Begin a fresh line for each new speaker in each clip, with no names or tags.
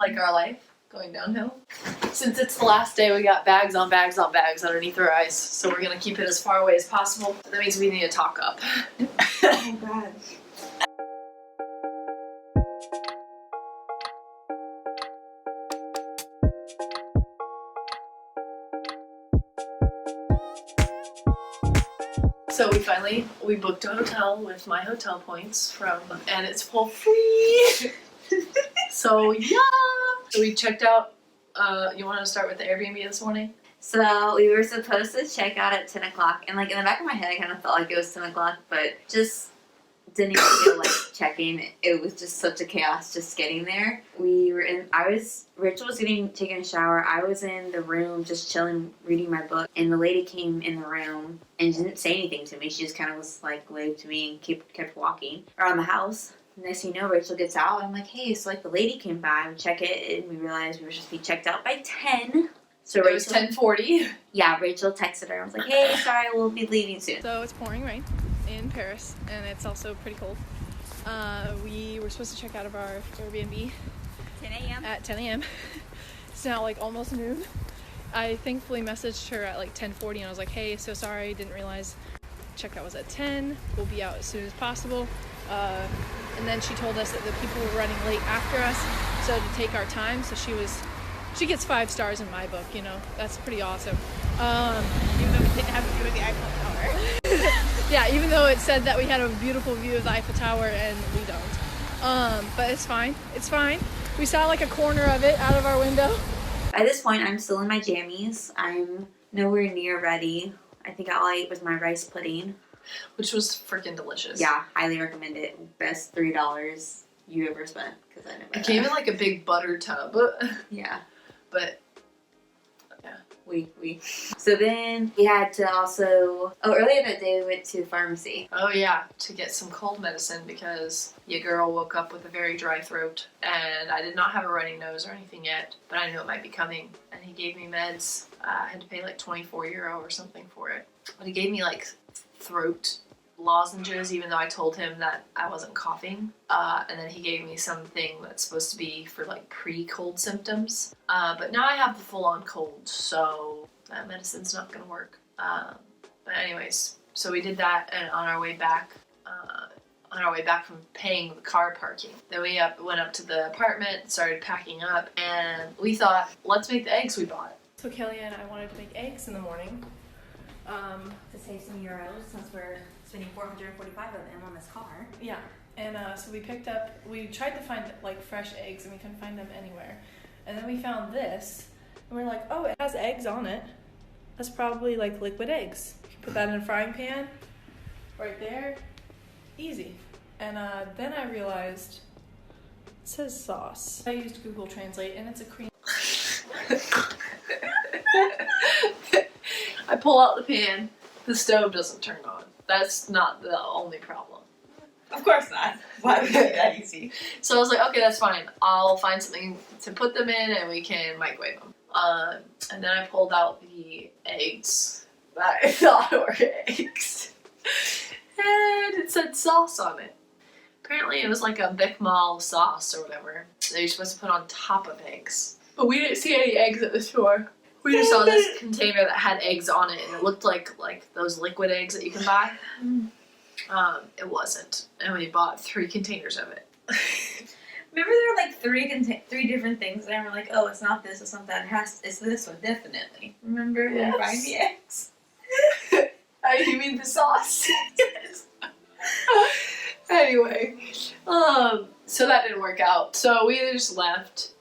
Like our life going downhill. Since it's the last day, we got bags on bags on bags underneath our ice, so we're gonna keep it as far away as possible. That means we need to talk up.
Oh god.
So we booked a hotel with my hotel points and it's for free. So yeah. So we checked out. You want to start with the Airbnb this morning?
So we were supposed to check out at 10 o'clock, and like in the back of my head, I kind of felt like it was 10 o'clock, but just didn't even feel like checking. It was just such a chaos just getting there. Rachel was taking a shower. I was in the room just chilling, reading my book, and the lady came in the room and didn't say anything to me. She just kind of was like waved to me and kept walking around the house. Next thing you know, Rachel gets out. I'm like, hey, so like the lady came by, we check it, and we realized we were supposed to be checked out by 10. So
it was 10:40.
Yeah, Rachel texted her. I was like, hey, sorry, we'll be leaving soon.
So it's pouring rain in Paris, and it's also pretty cold. We were supposed to check out of our Airbnb
10 a.m.
at 10 a.m. It's now like almost noon. I thankfully messaged her at like 10:40, and I was like, hey, so sorry, didn't realize checkout was at 10. We'll be out as soon as possible. And then she told us that the people were running late after us, so to take our time. So she gets 5 stars in my book, you know. That's pretty awesome.
Even though we didn't have a view of the Eiffel Tower.
Yeah, even though it said that we had a beautiful view of the Eiffel Tower, and we don't. But it's fine. It's fine. We saw like a corner of it out of our window.
At this point, I'm still in my jammies. I'm nowhere near ready. I think all I ate was my rice pudding.
Which was freaking delicious.
Yeah, highly recommend it. Best $3 you ever spent, because I never.
It came in like a big butter tub.
Yeah.
But yeah.
We. So then we had to also. Oh, earlier that day we went to the pharmacy.
Oh yeah, to get some cold medicine because your girl woke up with a very dry throat, and I did not have a running nose or anything yet, but I knew it might be coming. And he gave me meds. I had to pay like €24 or something for it. But he gave me like throat lozenges, even though I told him that I wasn't coughing. And then he gave me something that's supposed to be for like pre-cold symptoms. But now I have the full-on cold, so that medicine's not gonna work. But anyways, so we did that, and on our way back from paying the car parking, then we went up to the apartment, started packing up, and we thought, let's make the eggs we bought.
So Kelly and I wanted to make eggs in the morning.
To save some euros, since we're spending 445 of them on this car.
Yeah, and so we tried to find like fresh eggs, and we couldn't find them anywhere. And then we found this, and we're like, oh, it has eggs on it. That's probably like liquid eggs. You can put that in a frying pan, right there, easy. And then I realized it says sauce. I used Google Translate, and it's a cream.
I pull out the pan, the stove doesn't turn on. That's not the only problem.
Of course not. Why would it be that easy?
So I was like, okay, that's fine. I'll find something to put them in and we can microwave them. And then I pulled out the eggs that I thought were eggs. And it said sauce on it. Apparently it was like a bechamel sauce or whatever that you're supposed to put on top of eggs. But we didn't see any eggs at the store. We just saw this container that had eggs on it, and it looked like those liquid eggs that you can buy. It wasn't, and we bought 3 containers of it.
Remember there were like 3 different things there, and we're like, oh, it's not this, it's not that, it's this one, definitely. Remember when you buying the eggs?
You mean the sauce?
Yes.
Anyway, so that didn't work out. So we just left.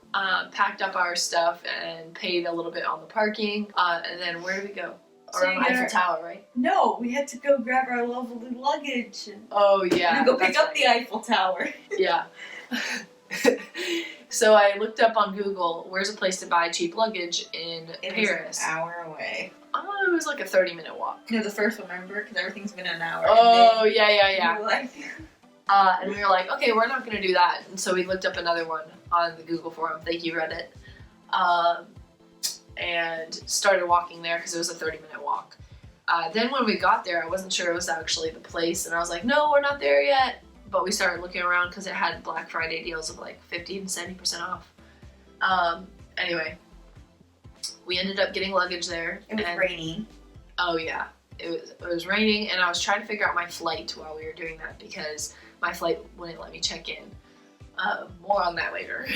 Packed up our stuff and paid a little bit on the parking, and then where did we go? Around the Eiffel Tower, right?
No, we had to go grab our lovely luggage.
Oh yeah.
And go pick up the Eiffel Tower.
Yeah. So I looked up on Google, where's a place to buy cheap luggage in Paris?
Was an hour away.
Oh, it was like a 30-minute walk.
No, the first one, remember? Because everything's been an hour.
Oh, yeah.
We were like...
And we were like, okay, we're not going to do that. And so we looked up another one on the Google forum. Thank you, Reddit. And started walking there because it was a 30-minute walk. Then when we got there, I wasn't sure it was actually the place. And I was like, no, we're not there yet. But we started looking around because it had Black Friday deals of like 50 and 70% off. Anyway, we ended up getting luggage there.
It was raining.
Oh yeah, it was raining, and I was trying to figure out my flight while we were doing that because my flight wouldn't let me check in. More on that later.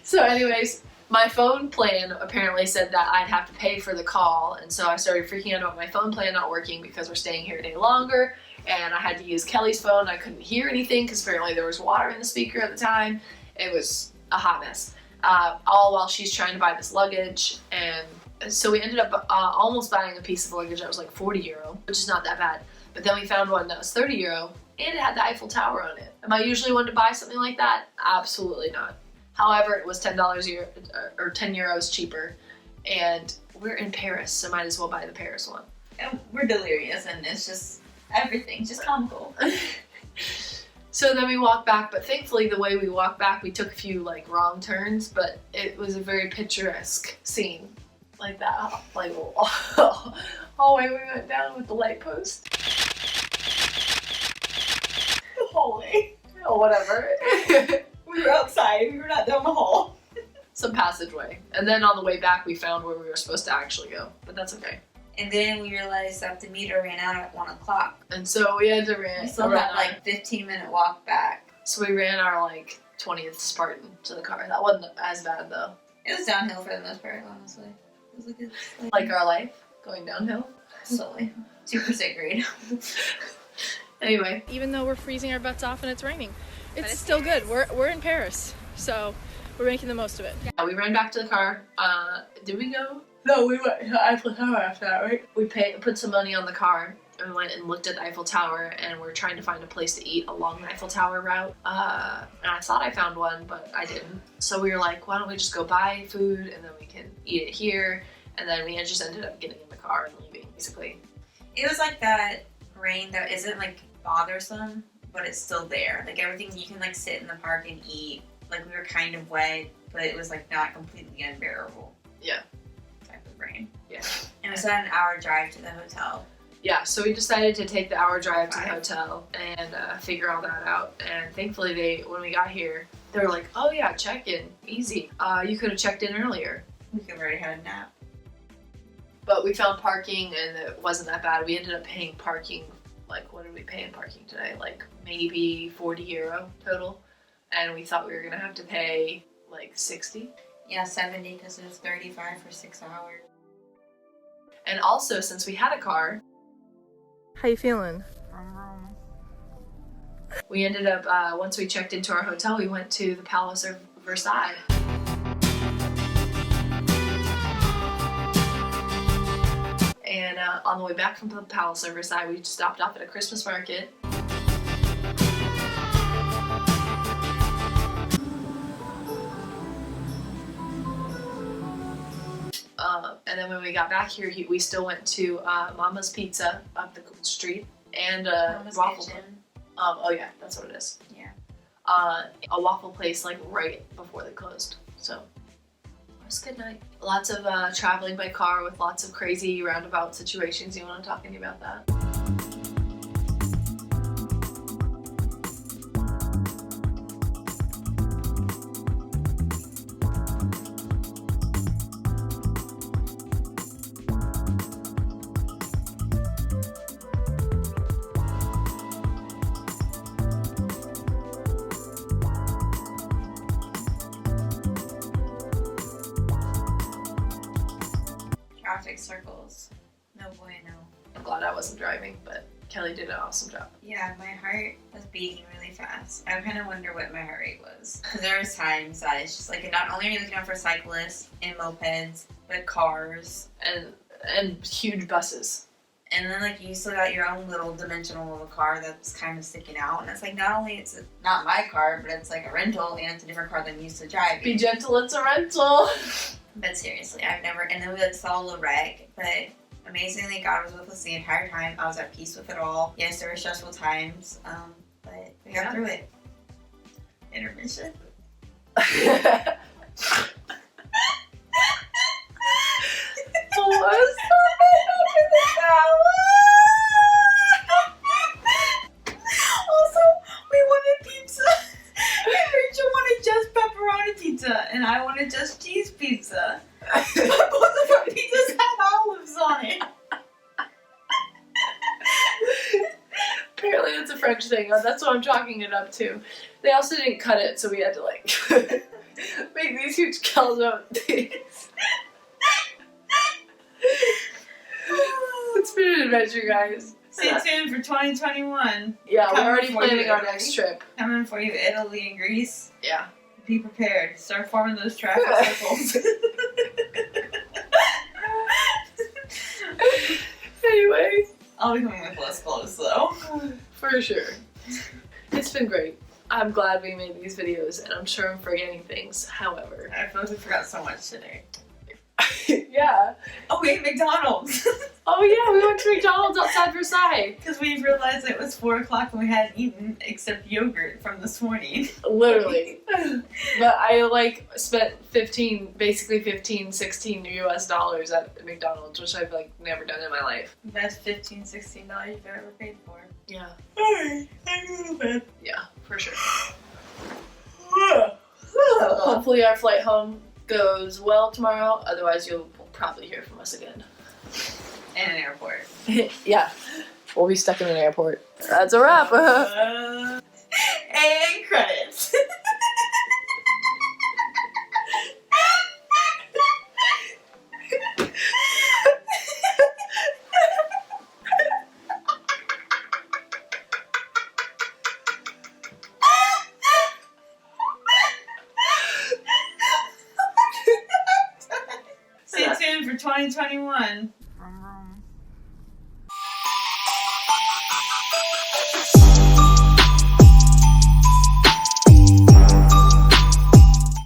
So anyways, my phone plan apparently said that I'd have to pay for the call, and so I started freaking out about my phone plan not working because we're staying here a day longer, and I had to use Kelly's phone. I couldn't hear anything because apparently there was water in the speaker at the time. It was a hot mess. All while she's trying to buy this luggage, and so we ended up almost buying a piece of luggage that was like 40 euro, which is not that bad. But then we found one that was 30 euro, and it had the Eiffel Tower on it. Am I usually one to buy something like that? Absolutely not. However, it was $10 or 10 euros cheaper, and we're in Paris, so might as well buy the Paris one.
And we're delirious, and it's just everything's just comical.
So then we walked back, but thankfully the way we walked back, we took a few like wrong turns, but it was a very picturesque scene. Like that, like hallway we went down with the light post.
The hallway.
Oh, whatever.
We were outside, we were not down the hall.
Some passageway. And then on the way back, we found where we were supposed to actually go, but that's okay.
And then we realized that the meter ran out at 1 o'clock.
And so we had to run.
We still had like 15-minute walk back.
So we ran our like 20th Spartan to the car. That wasn't as bad though.
It was downhill for the most part, honestly. It was
like our life going downhill.
Slowly. 2% grade.
Anyway.
Even though we're freezing our butts off and it's raining, it's still good. We're in Paris, so we're making the most of it.
Yeah, we ran back to the car. Did we go? No, we went to the Eiffel Tower after that, right? We put some money on the car and went and looked at the Eiffel Tower, and we're trying to find a place to eat along the Eiffel Tower route. And I thought I found one, but I didn't. So we were like, why don't we just go buy food and then we can eat it here? And then we just ended up getting in the car and leaving, basically.
It was like that rain that isn't like bothersome, but it's still there. Like everything, you can like sit in the park and eat. Like we were kind of wet, but it was like not completely unbearable.
Yeah.
Type of rain.
Yeah.
And it was an hour drive to the hotel.
Yeah, so we decided to take the hour drive to the hotel and figure all that out. And thankfully, when we got here, they were like, "Oh yeah, check in, easy. You could have checked in earlier."
We could have already had a nap.
But we found parking, and it wasn't that bad. We ended up paying parking. Like, what did we pay in parking today? Like maybe 40 euro total, and we thought we were gonna have to pay like 60.
Yeah, 70 because it was 35 for 6 hours.
And also, since we had a car.
How you feeling?
We ended up, once we checked into our hotel, we went to the Palace of Versailles. And on the way back from the Palace of Versailles, we stopped off at a Christmas market. And then when we got back here, we still went to Mama's Pizza up the street and
Mama's
waffle.
Kitchen.
Oh yeah, that's what it is.
Yeah.
A waffle place like right before they closed. So it was a good night. Lots of traveling by car with lots of crazy roundabout situations. You want to talk to me about that?
Traffic circles. No bueno.
I'm glad I wasn't driving, but Kelly did an awesome job.
Yeah, my heart was beating really fast. I kind of wonder what my heart rate was. Because there was times that it's just like, not only are you looking out for cyclists and mopeds, but cars.
And huge buses.
And then like you still got your own little dimensional of a car that's kind of sticking out. And it's like, not only it's not my car, but it's like a rental and it's a different car than I'm used to driving.
Be gentle, it's a rental.
But seriously, I've never, and then we like saw a wreck, but amazingly God was with us the entire time. I was at peace with it all. Yes, there were stressful times, but we got through it. Intermission. Also, we wanted pizza, and Rachel wanted pizza, and I wanted just cheese pizza. But both of our pizzas had olives on it.
Apparently it's a French thing. That's what I'm chalking it up to. They also didn't cut it, so we had to like make these huge calzone things. It's been an adventure, guys.
Stay tuned for 2021.
Yeah, we're
Coming
already
for you,
planning our
Italy.
next trip.
Coming for you, Italy and Greece.
Yeah.
Be prepared. Start forming those traffic circles.
Anyway.
I'll be coming with less clothes, though.
For sure. It's been great. I'm glad we made these videos, and I'm sure I'm forgetting things. However.
I feel like we forgot so much today.
Yeah.
Oh, we ate McDonald's!
Oh yeah, we went to McDonald's outside Versailles.
Because we realized it was 4 o'clock and we hadn't eaten except yogurt from this morning.
Literally. But I like spent 16 US dollars at McDonald's, which I've like never done in my life.
Best $15, $16 you've ever paid for.
Yeah.
Alright, I'm going to bed.
Yeah, for sure. Hopefully our flight home goes well tomorrow, otherwise you'll probably hear from us again.
In an airport.
Yeah, we'll be stuck in an airport. That's a wrap.
And credits. Stay tuned for 2021.